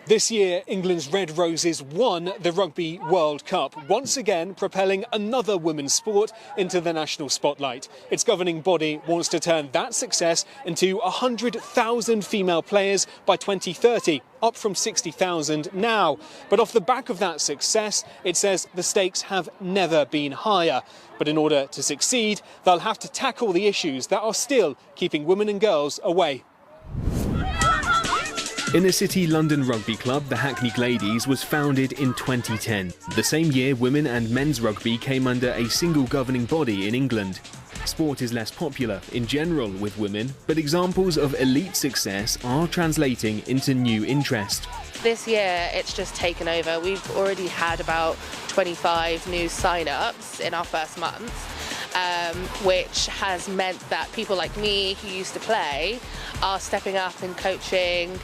This year, England's Red Roses won the Rugby World Cup, once again propelling another women's sport into the national spotlight. Its governing body wants to turn that success into 100,000 female players by 2030, up from 60,000 now. But off the back of that success, it says the stakes have never been higher. But in order to succeed, they'll have to tackle the issues that are still keeping women and girls away. Inner City London Rugby Club, the Hackney Ladies, was founded in 2010. The same year, women and men's rugby came under a single governing body in England. Sport is less popular in general with women, but examples of elite success are translating into new interest. This year, it's just taken over. We've already had about 25 new sign-ups in our first month, which has meant that people like me who used to play are stepping up and coaching.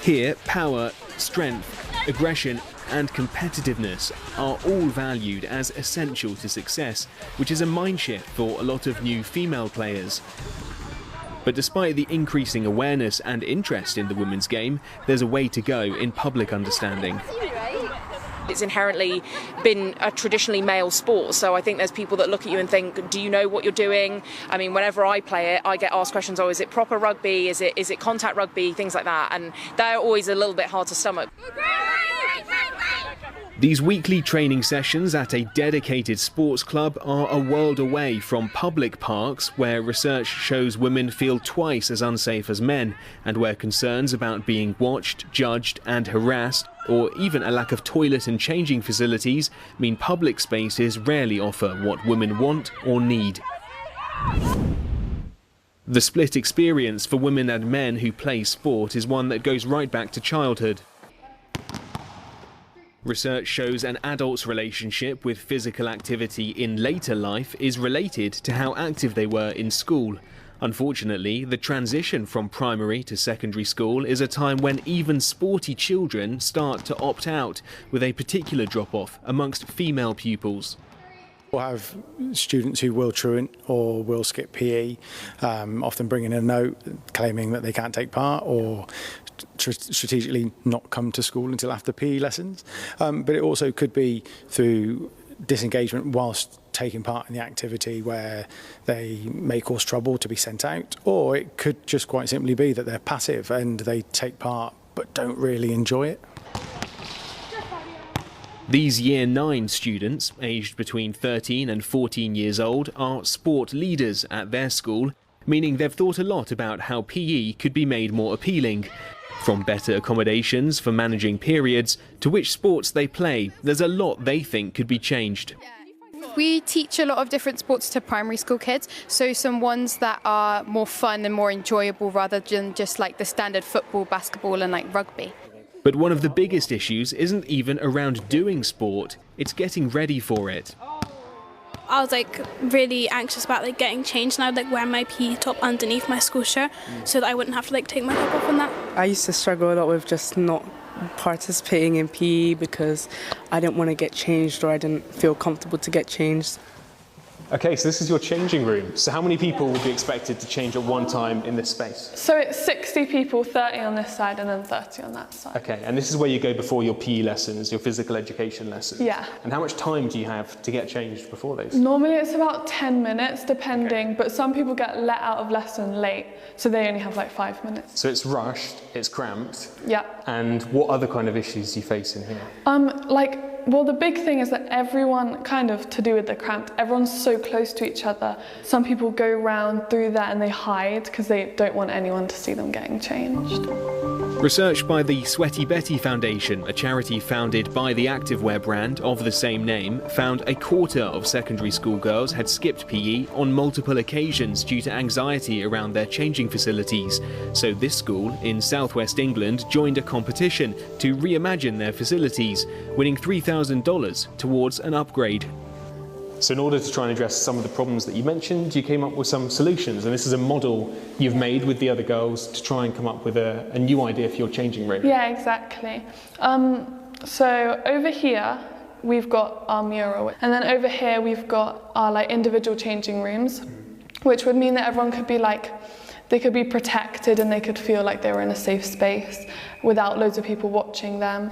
Here, power, strength, aggression and competitiveness are all valued as essential to success, which is a mind shift for a lot of new female players. But despite the increasing awareness and interest in the women's game, there's a way to go in public understanding. It's inherently been a traditionally male sport, so I think there's people that look at you and think, do you know what you're doing? I mean, whenever I play it, I get asked questions, oh, is it proper rugby? Is it contact rugby? Things like that, and they're always a little bit hard to stomach. These weekly training sessions at a dedicated sports club are a world away from public parks where research shows women feel twice as unsafe as men, and where concerns about being watched, judged and harassed, or even a lack of toilet and changing facilities, mean public spaces rarely offer what women want or need. The split experience for women and men who play sport is one that goes right back to childhood. Research shows an adult's relationship with physical activity in later life is related to how active they were in school. Unfortunately, the transition from primary to secondary school is a time when even sporty children start to opt out, with a particular drop-off amongst female pupils. We'll have students who will truant or will skip PE, often bringing a note claiming that they can't take part or strategically not come to school until after PE lessons. But it also could be through disengagement whilst taking part in the activity where they may cause trouble to be sent out, or it could just quite simply be that they're passive and they take part but don't really enjoy it. These Year 9 students, aged between 13 and 14 years old, are sport leaders at their school, meaning they've thought a lot about how PE could be made more appealing. From better accommodations for managing periods to which sports they play, there's a lot they think could be changed. We teach a lot of different sports to primary school kids, so some ones that are more fun and more enjoyable rather than just like the standard football, basketball and like rugby. But one of the biggest issues isn't even around doing sport, it's getting ready for it. I was really anxious about getting changed, and I would wear my PE top underneath my school shirt so that I wouldn't have to take my top off on that. I used to struggle a lot with just not participating in PE because I didn't want to get changed, or I didn't feel comfortable to get changed. Okay, so this is your changing room. So how many people will be expected to change at one time in this space? So it's 60 people, 30 on this side and then 30 on that side. Okay, and this is where you go before your PE lessons, your physical education lessons? Yeah. And how much time do you have to get changed before those? Normally it's about 10 minutes, depending, but some people get let out of lesson late, so they only have 5 minutes. So it's rushed, it's cramped? Yeah. And what other kind of issues do you face in here? Well, the big thing is that everyone, to do with the cramped, everyone's so close to each other. Some people go round through that and they hide because they don't want anyone to see them getting changed. Research by the Sweaty Betty Foundation, a charity founded by the activewear brand of the same name, found a quarter of secondary school girls had skipped PE on multiple occasions due to anxiety around their changing facilities. So this school in southwest England joined a competition to reimagine their facilities, winning $3,000 towards an upgrade. So in order to try and address some of the problems that you mentioned, you came up with some solutions, and this is a model you've made with the other girls to try and come up with a new idea for your changing room. Yeah, exactly. So over here we've got our mural, and then over here we've got our individual changing rooms, which would mean that everyone could be they could be protected and they could feel like they were in a safe space without loads of people watching them.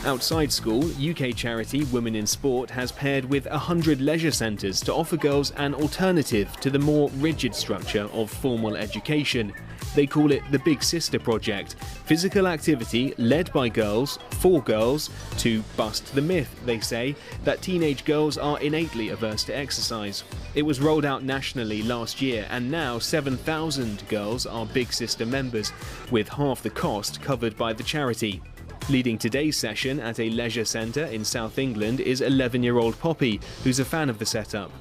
Outside school, UK charity Women in Sport has paired with 100 leisure centres to offer girls an alternative to the more rigid structure of formal education. They call it the Big Sister Project, physical activity led by girls, for girls, to bust the myth, they say, that teenage girls are innately averse to exercise. It was rolled out nationally last year, and now 7,000 girls are Big Sister members, with half the cost covered by the charity. Leading today's session at a leisure centre in South England is 11-year-old Poppy, who's a fan of the setup.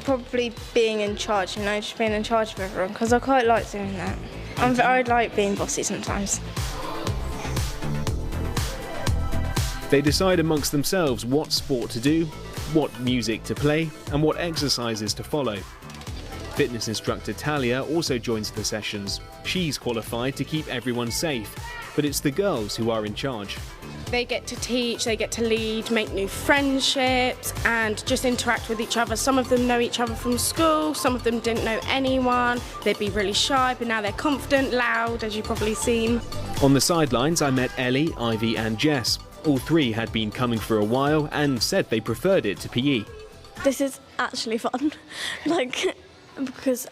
Probably being in charge, just being in charge of everyone, because I quite like doing that. I like being bossy sometimes. They decide amongst themselves what sport to do, what music to play, and what exercises to follow. Fitness instructor Talia also joins the sessions. She's qualified to keep everyone safe, but it's the girls who are in charge. They get to teach, they get to lead, make new friendships and just interact with each other. Some of them know each other from school, some of them didn't know anyone. They'd be really shy, but now they're confident, loud, as you've probably seen. On the sidelines, I met Ellie, Ivy and Jess. All three had been coming for a while and said they preferred it to PE. This is actually fun, because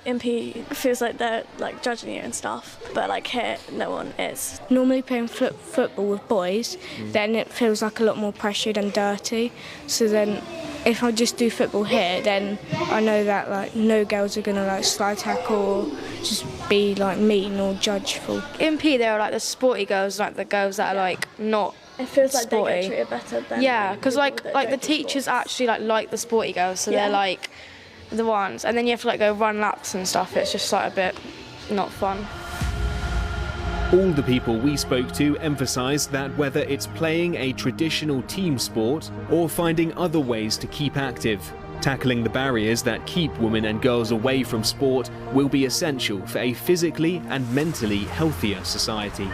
in PE it feels like they're judging you and stuff, but here no one is. Normally playing football with boys, then it feels like a lot more pressured and dirty. So then if I just do football here, then I know that no girls are gonna slide tackle or just be mean or judgeful. In PE there are the sporty girls, the girls that are not. It feels like sporty. they get treated better than. Yeah, because the teachers actually like the sporty girls, so they're the ones, and then you have to go run laps and stuff. It's just a bit not fun. All the people we spoke to emphasised that whether it's playing a traditional team sport or finding other ways to keep active, tackling the barriers that keep women and girls away from sport will be essential for a physically and mentally healthier society.